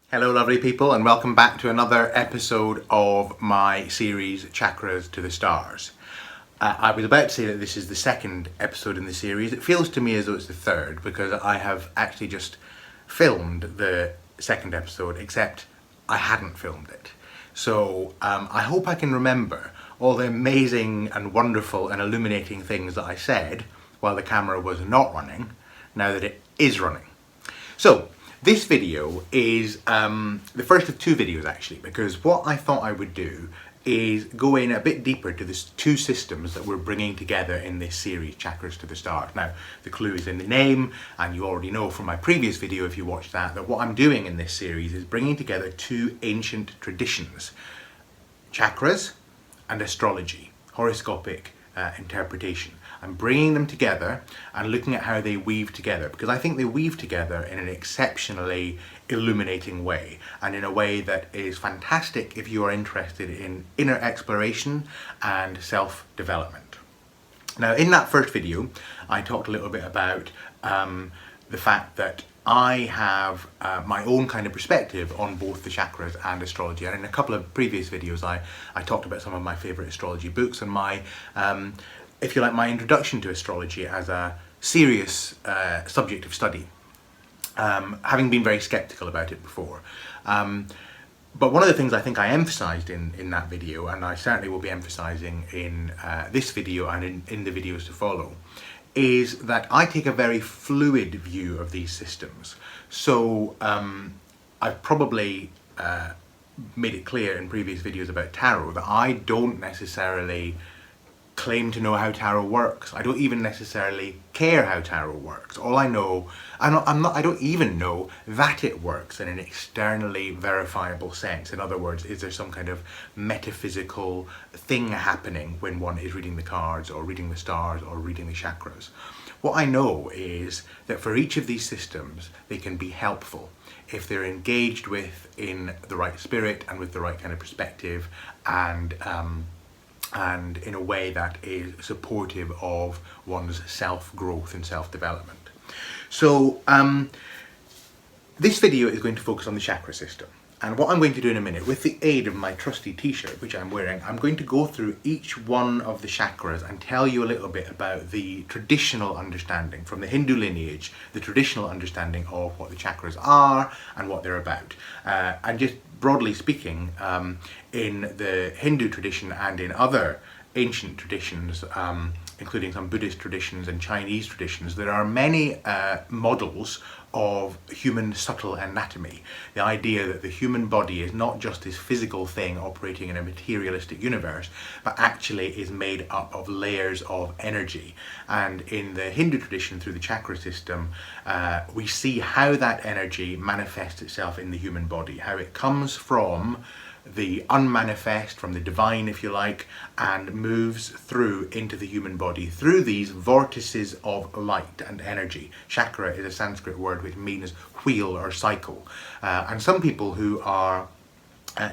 Hello lovely people, and welcome back to another episode of my series Chakras to the Stars. I was about to say that this is the second episode in the series. It feels to me as though it's the third because I have actually just filmed the second episode, except I hadn't filmed it. So I hope I can remember all the amazing and wonderful and illuminating things that I said while the camera was not running, now that it is running. So, this video is the first of two videos actually, because what I thought I would do is go in a bit deeper to the two systems that we're bringing together in this series, Chakras to the Stars. Now, the clue is in the name, and you already know from my previous video, if you watched that what I'm doing in this series is bringing together two ancient traditions, chakras and astrology, horoscopic interpretation. I'm bringing them together and looking at how they weave together, because I think they weave together in an exceptionally illuminating way, and in a way that is fantastic if you are interested in inner exploration and self-development. Now, in that first video, I talked a little bit about the fact that I have my own kind of perspective on both the chakras and astrology, and in a couple of previous videos I talked about some of my favourite astrology books and my if you like, my introduction to astrology as a serious subject of study, having been very sceptical about it before. But one of the things I think I emphasised in that video, and I certainly will be emphasising in this video and in the videos to follow, is that I take a very fluid view of these systems. So I've probably made it clear in previous videos about tarot that I don't necessarily claim to know how tarot works. I don't even necessarily care how tarot works. All I know, I don't even know that it works in an externally verifiable sense. In other words, is there some kind of metaphysical thing happening when one is reading the cards or reading the stars or reading the chakras? What I know is that for each of these systems, they can be helpful if they're engaged with in the right spirit and with the right kind of perspective, and in a way that is supportive of one's self-growth and self-development. So this video is going to focus on the chakra system. And what I'm going to do in a minute, with the aid of my trusty t-shirt, which I'm wearing, I'm going to go through each one of the chakras and tell you a little bit about the traditional understanding from the Hindu lineage, the traditional understanding of what the chakras are and what they're about. And just broadly speaking, in the Hindu tradition and in other ancient traditions, including some Buddhist traditions and Chinese traditions, there are many models of human subtle anatomy. The idea that the human body is not just this physical thing operating in a materialistic universe, but actually is made up of layers of energy. And in the Hindu tradition, through the chakra system, we see how that energy manifests itself in the human body, how it comes from the unmanifest, from the divine if you like, and moves through into the human body through these vortices of light and energy. Chakra is a Sanskrit word which means wheel or cycle, and some people who are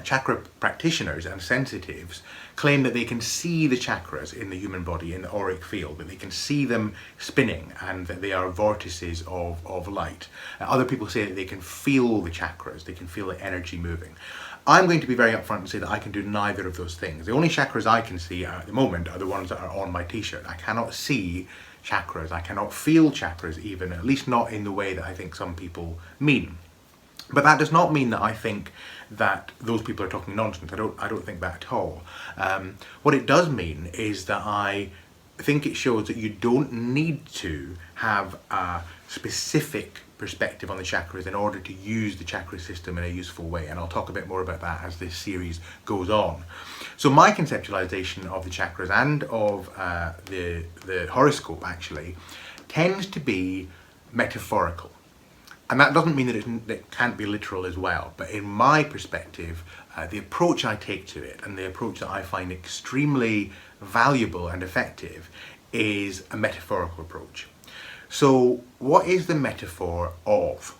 chakra practitioners and sensitives claim that they can see the chakras in the human body, in the auric field, that they can see them spinning and that they are vortices of light. Other people say that they can feel the chakras, they can feel the energy moving. I'm going to be very upfront and say that I can do neither of those things. The only chakras I can see at the moment are the ones that are on my t-shirt. I cannot see chakras, I cannot feel chakras even, at least not in the way that I think some people mean. But that does not mean that I think that those people are talking nonsense. I don't think that at all. What it does mean is that I think it shows that you don't need to have a specific perspective on the chakras in order to use the chakra system in a useful way, and I'll talk a bit more about that as this series goes on. So my conceptualization of the chakras and of the horoscope actually tends to be metaphorical. And that doesn't mean that it can't be literal as well, but in my perspective, the approach I take to it and the approach that I find extremely valuable and effective is a metaphorical approach. So what is the metaphor of?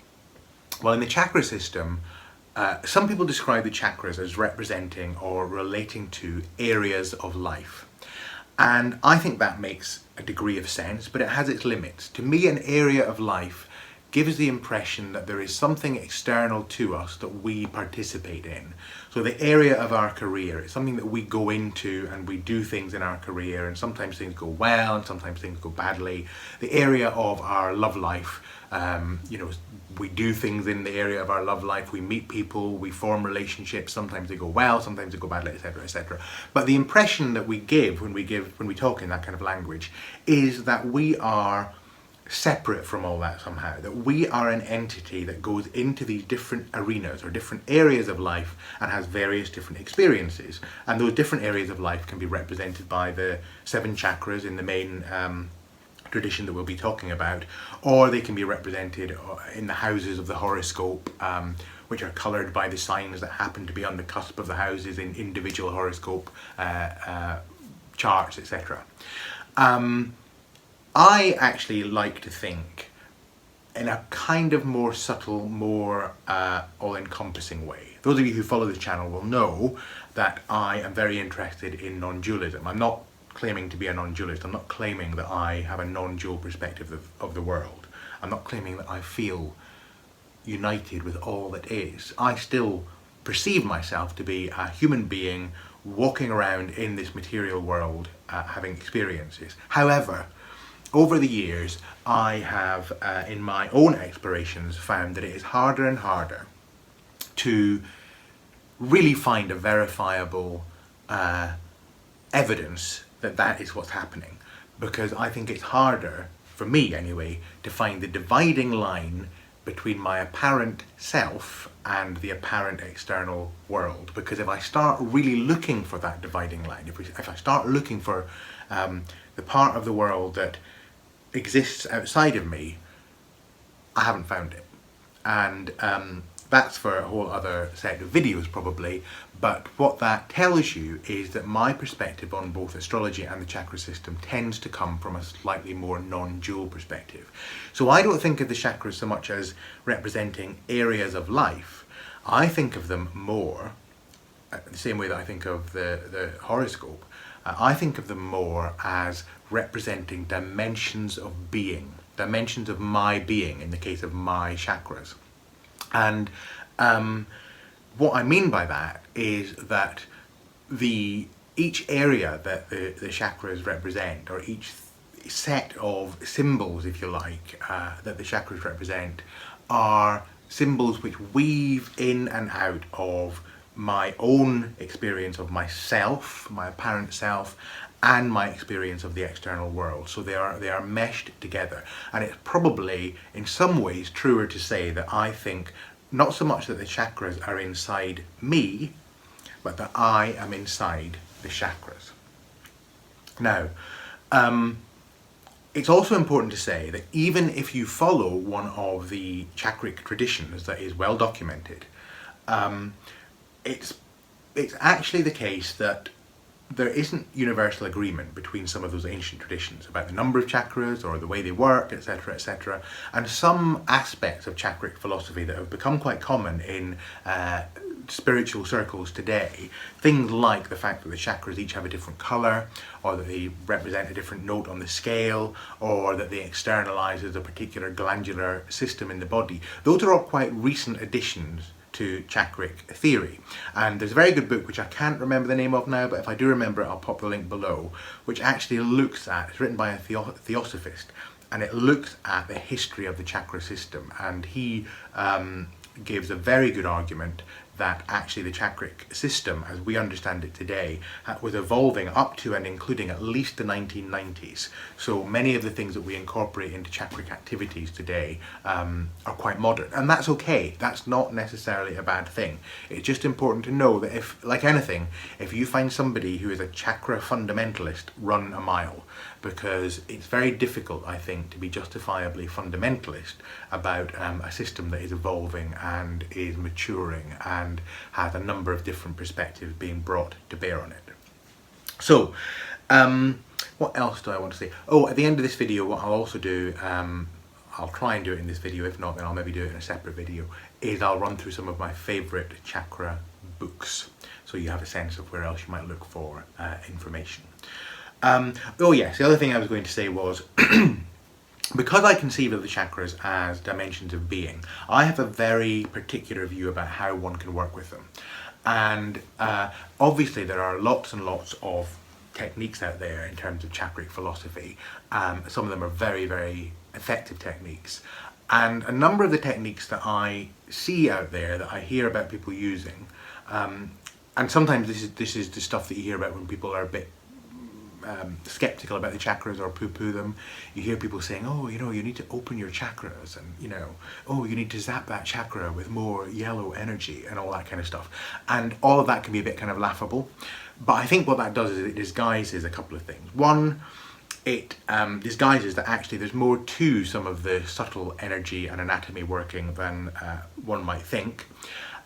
Well, in the chakra system, some people describe the chakras as representing or relating to areas of life. And I think that makes a degree of sense, but it has its limits. To me, an area of life gives the impression that there is something external to us that we participate in. So the area of our career, it's something that we go into and we do things in our career, and sometimes things go well and sometimes things go badly. The area of our love life, we do things in the area of our love life, we meet people, we form relationships, sometimes they go well, sometimes they go badly, etc., etc. But the impression that we give when we talk in that kind of language is that we are separate from all that somehow, that we are an entity that goes into these different arenas or different areas of life and has various different experiences. And those different areas of life can be represented by the 7 chakras in the main tradition that we'll be talking about, or they can be represented in the houses of the horoscope, which are coloured by the signs that happen to be on the cusp of the houses in individual horoscope charts, etc. I actually like to think in a kind of more subtle, more all-encompassing way. Those of you who follow the channel will know that I am very interested in non-dualism. I'm not claiming to be a non-dualist. I'm not claiming that I have a non-dual perspective of the world. I'm not claiming that I feel united with all that is. I still perceive myself to be a human being walking around in this material world, having experiences. However, over the years, I have, in my own explorations, found that it is harder and harder to really find a verifiable evidence that that is what's happening, because I think it's harder, for me anyway, to find the dividing line between my apparent self and the apparent external world. Because if I start really looking for that dividing line, if I start looking for the part of the world that exists outside of me, I haven't found it. And that's for a whole other set of videos probably, but what that tells you is that my perspective on both astrology and the chakra system tends to come from a slightly more non-dual perspective. So I don't think of the chakras so much as representing areas of life. I think of them more, the same way that I think of the horoscope, I think of them more as representing dimensions of being, dimensions of my being in the case of my chakras. And what I mean by that is that each area that the chakras represent, or each set of symbols, if you like, that the chakras represent, are symbols which weave in and out of my own experience of myself, my apparent self, and my experience of the external world. So they are meshed together. And it's probably in some ways truer to say that I think not so much that the chakras are inside me, but that I am inside the chakras. Now, it's also important to say that even if you follow one of the chakric traditions that is well documented, it's actually the case that there isn't universal agreement between some of those ancient traditions about the number of chakras or the way they work, etc., etc. And some aspects of chakric philosophy that have become quite common in spiritual circles today, things like the fact that the chakras each have a different colour, or that they represent a different note on the scale, or that they externalise as a particular glandular system in the body. Those are all quite recent additions to chakric theory. And there's a very good book which I can't remember the name of now, but if I do remember it, I'll pop the link below, which actually looks at, it's written by a theosophist, and it looks at the history of the chakra system. And he gives a very good argument that actually the chakric system, as we understand it today, was evolving up to and including at least the 1990s. So many of the things that we incorporate into chakric activities today are quite modern. And that's okay. That's not necessarily a bad thing. It's just important to know that if, like anything, if you find somebody who is a chakra fundamentalist, run a mile. Because it's very difficult, I think, to be justifiably fundamentalist about a system that is evolving and is maturing and has a number of different perspectives being brought to bear on it. So, what else do I want to say? Oh, at the end of this video, what I'll also do, I'll try and do it in this video, if not then I'll maybe do it in a separate video, is I'll run through some of my favourite chakra books, so you have a sense of where else you might look for information. Oh yes, the other thing I was going to say was because I conceive of the chakras as dimensions of being, I have a very particular view about how one can work with them. And obviously there are lots and lots of techniques out there in terms of chakric philosophy. Some of them are very, very effective techniques. And a number of the techniques that I see out there, that I hear about people using, and sometimes this is the stuff that you hear about when people are a bit skeptical about the chakras or poo-poo them. You hear people saying, oh, you know, you need to open your chakras, and you know, oh, you need to zap that chakra with more yellow energy and all that kind of stuff. And all of that can be a bit kind of laughable. But I think what that does is it disguises a couple of things. One, it disguises that actually there's more to some of the subtle energy and anatomy working than one might think.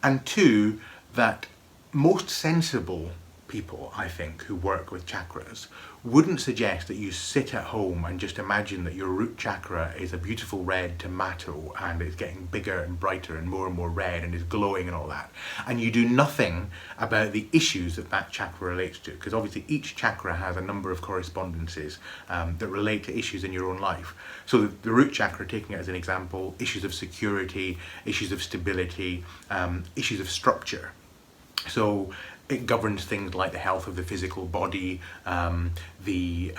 And two, that most sensible people, I think, who work with chakras wouldn't suggest that you sit at home and just imagine that your root chakra is a beautiful red tomato and it's getting bigger and brighter and more red and is glowing and all that, and you do nothing about the issues that that chakra relates to, because obviously each chakra has a number of correspondences that relate to issues in your own life. So the root chakra, taking it as an example, issues of security, issues of stability, issues of structure. So it governs things like the health of the physical body, the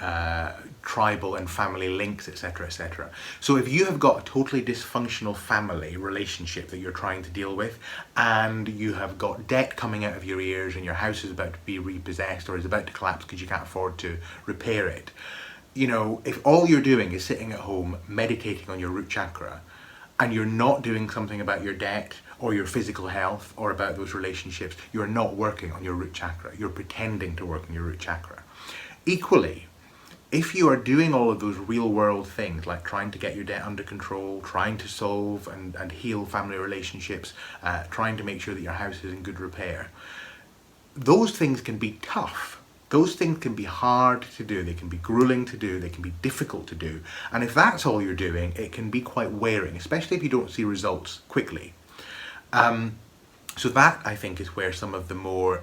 tribal and family links, etc., etc. So if you have got a totally dysfunctional family relationship that you're trying to deal with, and you have got debt coming out of your ears, and your house is about to be repossessed or is about to collapse because you can't afford to repair it, you know, if all you're doing is sitting at home meditating on your root chakra, and you're not doing something about your debt or your physical health or about those relationships, you're not working on your root chakra. You're pretending to work on your root chakra. Equally, if you are doing all of those real world things, like trying to get your debt under control, trying to solve and heal family relationships, trying to make sure that your house is in good repair, those things can be tough. Those things can be hard to do, they can be grueling to do, they can be difficult to do. And if that's all you're doing, it can be quite wearing, especially if you don't see results quickly. So that, I think, is where some of the more,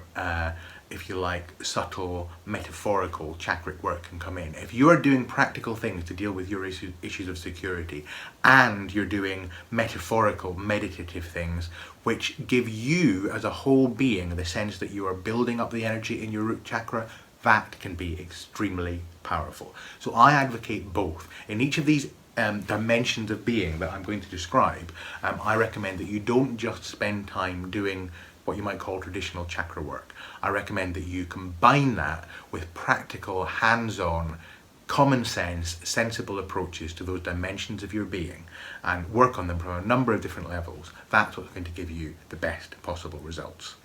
if you like, subtle, metaphorical chakric work can come in. If you're doing practical things to deal with your issues of security, and you're doing metaphorical, meditative things, which give you as a whole being the sense that you are building up the energy in your root chakra, that can be extremely powerful. So I advocate both. In each of these dimensions of being that I'm going to describe, I recommend that you don't just spend time doing what you might call traditional chakra work. I recommend that you combine that with practical, hands-on, common sense, sensible approaches to those dimensions of your being and work on them from a number of different levels. That's what's going to give you the best possible results.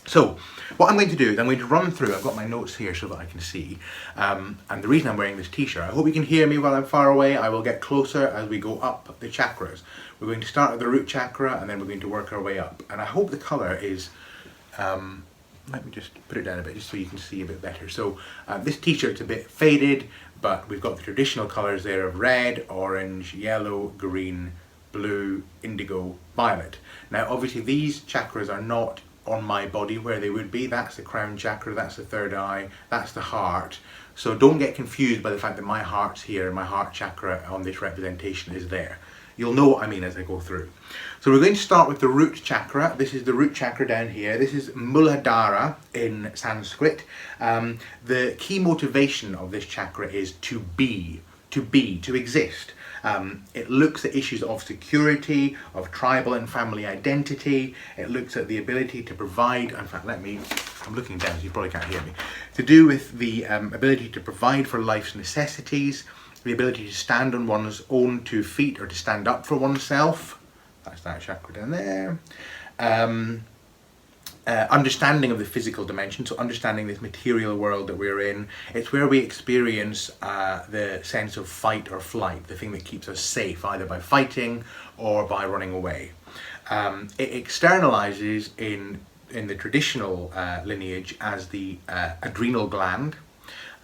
So what I'm going to do is I'm going to run through, I've got my notes here so that I can see, and the reason I'm wearing this t-shirt, I hope you can hear me while I'm far away. I will get closer as we go up the chakras. We're going to start at the root chakra and then we're going to work our way up. And I hope the colour is, let me just put it down a bit just so you can see a bit better. So this t-shirt's a bit faded, but we've got the traditional colours there of red, orange, yellow, green, blue, indigo, violet. Now obviously these chakras are not on my body where they would be. That's the crown chakra, that's the third eye, that's the heart. So don't get confused by the fact that my heart's here and my heart chakra on this representation is there. You'll know what I mean as I go through. So we're going to start with the root chakra. This is the root chakra down here. This is Muladhara in Sanskrit. The key motivation of this chakra is to be, to exist. It looks at issues of security, of tribal and family identity. It looks at the ability to provide, in fact, I'm looking down so you probably can't hear me, to do with the ability to provide for life's necessities, the ability to stand on one's own 2 feet or to stand up for oneself. That's that chakra down there. Understanding of the physical dimension, so understanding this material world that we're in. It's where we experience the sense of fight or flight, the thing that keeps us safe, either by fighting or by running away. It externalizes in the traditional lineage as the adrenal gland,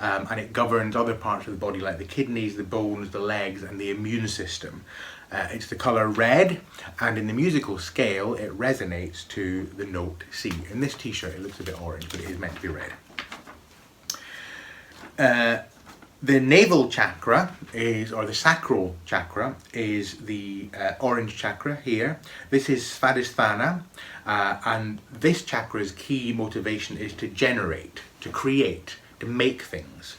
and it governs other parts of the body like the kidneys, the bones, the legs, and the immune system. It's the colour red, and in the musical scale it resonates to the note C. In this t-shirt it looks a bit orange, but it is meant to be red. The navel chakra is, or the sacral chakra, is the orange chakra here. This is Svadhisthana, and this chakra's key motivation is to generate, to create, to make things.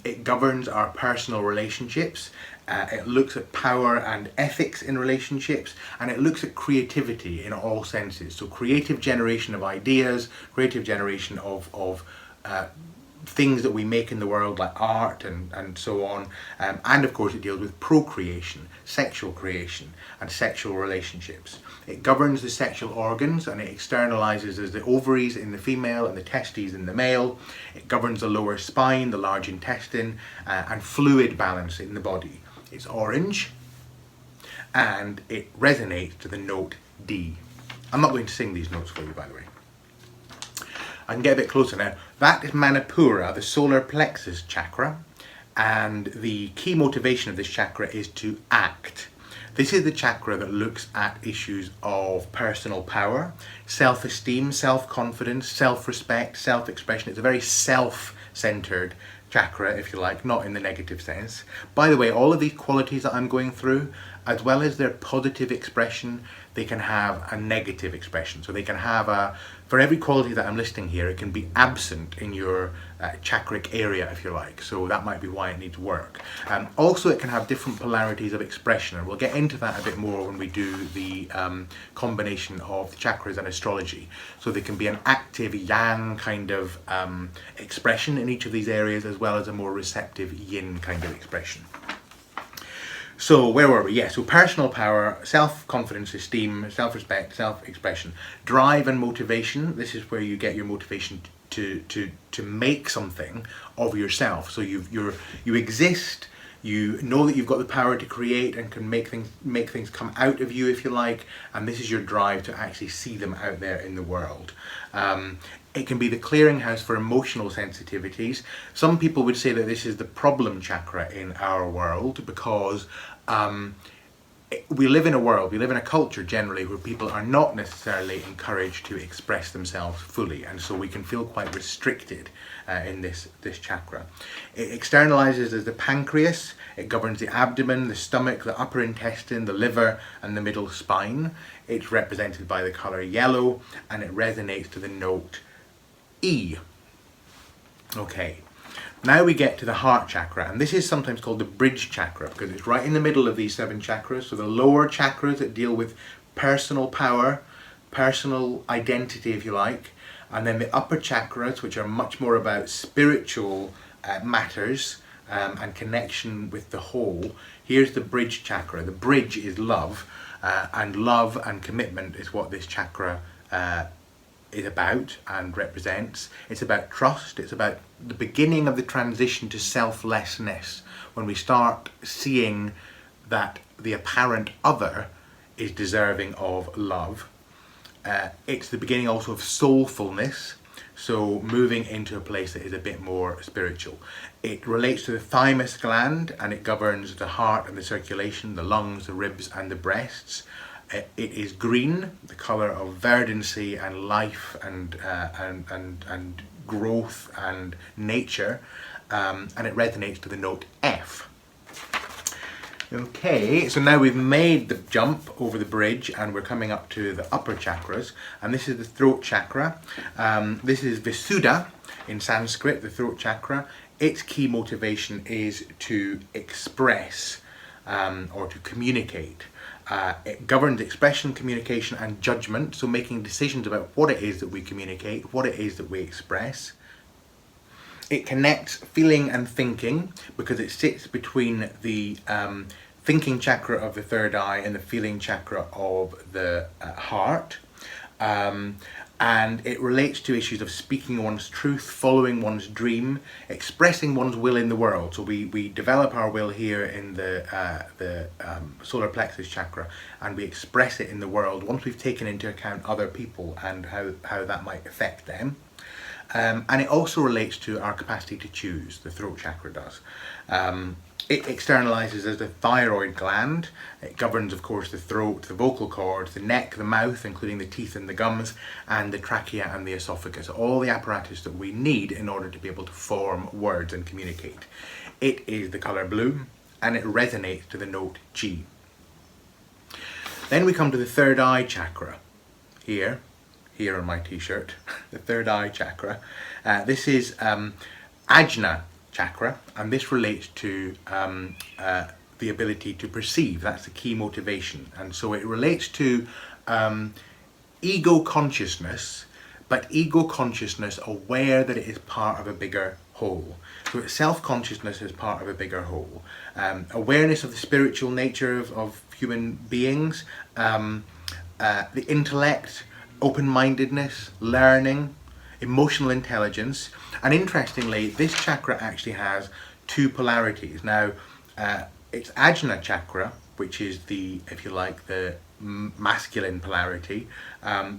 It governs our personal relationships. It looks at power and ethics in relationships, and it looks at creativity in all senses. So creative generation of ideas, creative generation of things that we make in the world, like art and so on. And of course it deals with procreation, sexual creation and sexual relationships. It governs the sexual organs, and it externalizes as the ovaries in the female and the testes in the male. It governs the lower spine, the large intestine, and fluid balance in the body. It's orange, and it resonates to the note D. I'm not going to sing these notes for you, by the way. I can get a bit closer now. That is Manipura, the solar plexus chakra, and the key motivation of this chakra is to act. This is the chakra that looks at issues of personal power, self-esteem, self-confidence, self-respect, self-expression. It's a very self-centered chakra, if you like, not in the negative sense. By the way, all of these qualities that I'm going through, as well as their positive expression, they can have a negative expression. So they can have for every quality that I'm listing here, it can be absent in your chakric area, if you like. So that might be why it needs work. Also, it can have different polarities of expression, and we'll get into that a bit more when we do the combination of the chakras and astrology. So there can be an active yang kind of expression in each of these areas, as well as a more receptive yin kind of expression. So where were we? Yeah, so personal power, self-confidence, esteem, self-respect, self-expression, drive and motivation. This is where you get your motivation to make something of yourself. So you exist, you know that you've got the power to create and can make things come out of you, if you like, and this is your drive to actually see them out there in the world. It can be the clearinghouse for emotional sensitivities. Some people would say that this is the problem chakra in our world because we live in a culture generally where people are not necessarily encouraged to express themselves fully, and so we can feel quite restricted in this chakra. It externalizes as the pancreas. It governs the abdomen, the stomach, the upper intestine, the liver, and the middle spine. It's represented by the color yellow, and it resonates to the note E. Okay, now we get to the heart chakra, and this is sometimes called the bridge chakra because it's right in the middle of these 7 chakras. So the lower chakras that deal with personal power, personal identity, if you like, and then the upper chakras, which are much more about spiritual matters and connection with the whole. Here's the bridge chakra. The bridge is love, and love and commitment is what this chakra is about and represents. It's about trust. It's about the beginning of the transition to selflessness, when we start seeing that the apparent other is deserving of love. It's the beginning also of soulfulness, so moving into a place that is a bit more spiritual. It relates to the thymus gland, and it governs the heart and the circulation, the lungs, the ribs and the breasts. It is green, the colour of verdancy and life and growth and nature, and it resonates to the note F. Okay, so now we've made the jump over the bridge and we're coming up to the upper chakras, and this is the throat chakra. This is Visuddha in Sanskrit, the throat chakra. Its key motivation is to express or to communicate. It governs expression, communication and judgment, so making decisions about what it is that we communicate, what it is that we express. It connects feeling and thinking because it sits between the thinking chakra of the third eye and the feeling chakra of the heart. And it relates to issues of speaking one's truth, following one's dream, expressing one's will in the world. So we develop our will here in the solar plexus chakra, and we express it in the world once we've taken into account other people and how that might affect them. And it also relates to our capacity to choose, the throat chakra does. It externalizes as the thyroid gland. It governs, of course, the throat, the vocal cords, the neck, the mouth, including the teeth and the gums, and the trachea and the esophagus. All the apparatus that we need in order to be able to form words and communicate. It is the color blue, and it resonates to the note G. Then we come to the third eye chakra. Here on my t-shirt, the third eye chakra. This is Ajna chakra, and this relates to the ability to perceive. That's the key motivation, and so it relates to ego consciousness, but ego consciousness aware that it is part of a bigger whole. So it's self-consciousness as part of a bigger whole. Awareness of the spiritual nature of human beings, the intellect, open-mindedness, learning, emotional intelligence. And interestingly, this chakra actually has two polarities. Now, it's Ajna chakra, which is the, if you like, the masculine polarity,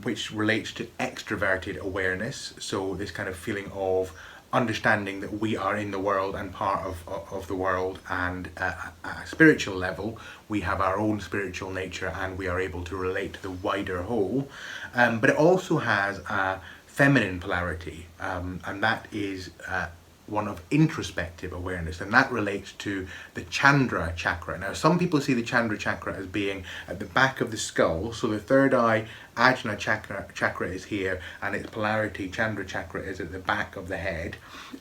which relates to extroverted awareness. So this kind of feeling of understanding that we are in the world and part of the world, and at a spiritual level we have our own spiritual nature and we are able to relate to the wider whole. But it also has a feminine polarity, and that is one of introspective awareness, and that relates to the Chandra chakra. Now, some people see the Chandra chakra as being at the back of the skull, so the third eye Ajna chakra is here, and its polarity Chandra chakra is at the back of the head.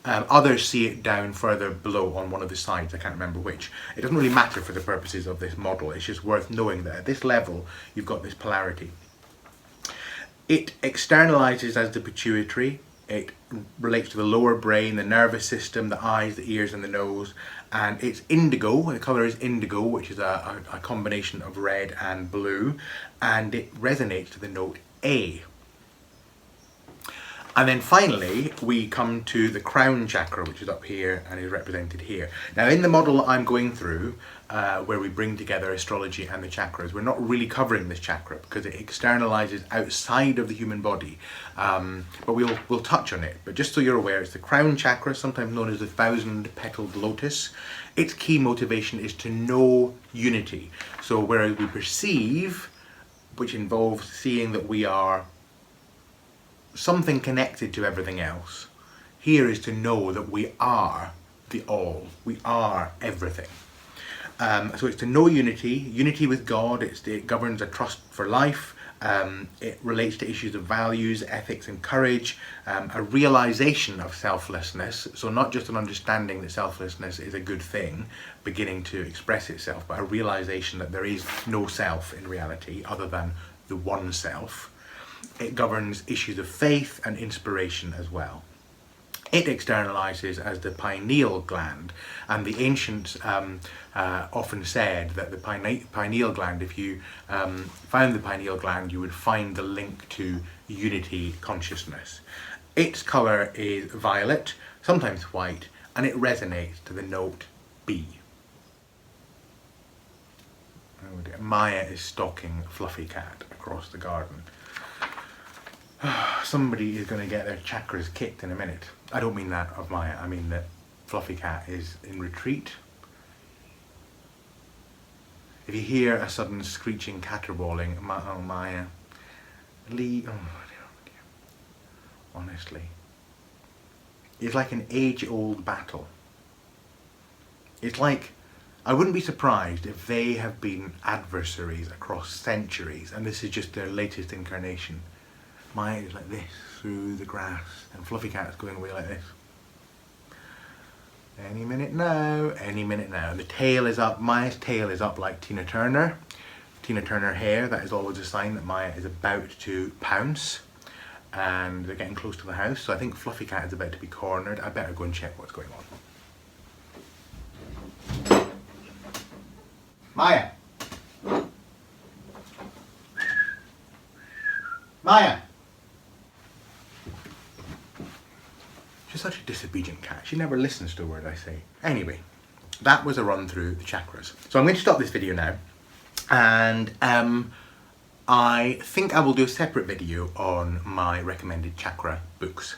Others see it down further below on one of the sides, I can't remember which. It doesn't really matter for the purposes of this model, it's just worth knowing that at this level you've got this polarity. It externalizes as the pituitary. It relates to the lower brain, the nervous system, the eyes, the ears and the nose, and it's indigo. The colour is indigo, which is a combination of red and blue, and it resonates to the note A. And then finally we come to the crown chakra, which is up here and is represented here. Now, in the model that I'm going through, where we bring together astrology and the chakras, we're not really covering this chakra because it externalizes outside of the human body, but we'll touch on it. But just so you're aware, it's the crown chakra, sometimes known as the 1,000-petaled lotus. Its key motivation is to know unity. So whereas we perceive, which involves seeing that we are something connected to everything else, here is to know that we are the all, we are everything. So it's to know unity with God. It governs a trust for life. It relates to issues of values, ethics and courage, a realization of selflessness. So not just an understanding that selflessness is a good thing beginning to express itself, but a realization that there is no self in reality other than the one self. It governs issues of faith and inspiration as well. It externalizes as the pineal gland, and the ancients often said that the pineal gland, if you found the pineal gland, you would find the link to unity consciousness. Its colour is violet, sometimes white, and it resonates to the note B. Oh dear. Maya is stalking Fluffy Cat across the garden. Somebody is going to get their chakras kicked in a minute. I don't mean that of Maya, I mean that Fluffy Cat is in retreat. If you hear a sudden screeching caterwauling, oh Maya, leave, oh dear. Honestly. It's like an age-old battle. It's like, I wouldn't be surprised if they have been adversaries across centuries and this is just their latest incarnation. Maya is like this through the grass, and Fluffy Cat is going away like this. Any minute now, any minute now. And the tail is up, Maya's tail is up like Tina Turner. Tina Turner hair, that is always a sign that Maya is about to pounce. And they're getting close to the house, so I think Fluffy Cat is about to be cornered. I better go and check what's going on. Maya! Maya! She's such a disobedient cat. She never listens to a word I say. Anyway, that was a run through the chakras. So I'm going to stop this video now, and I think I will do a separate video on my recommended chakra books.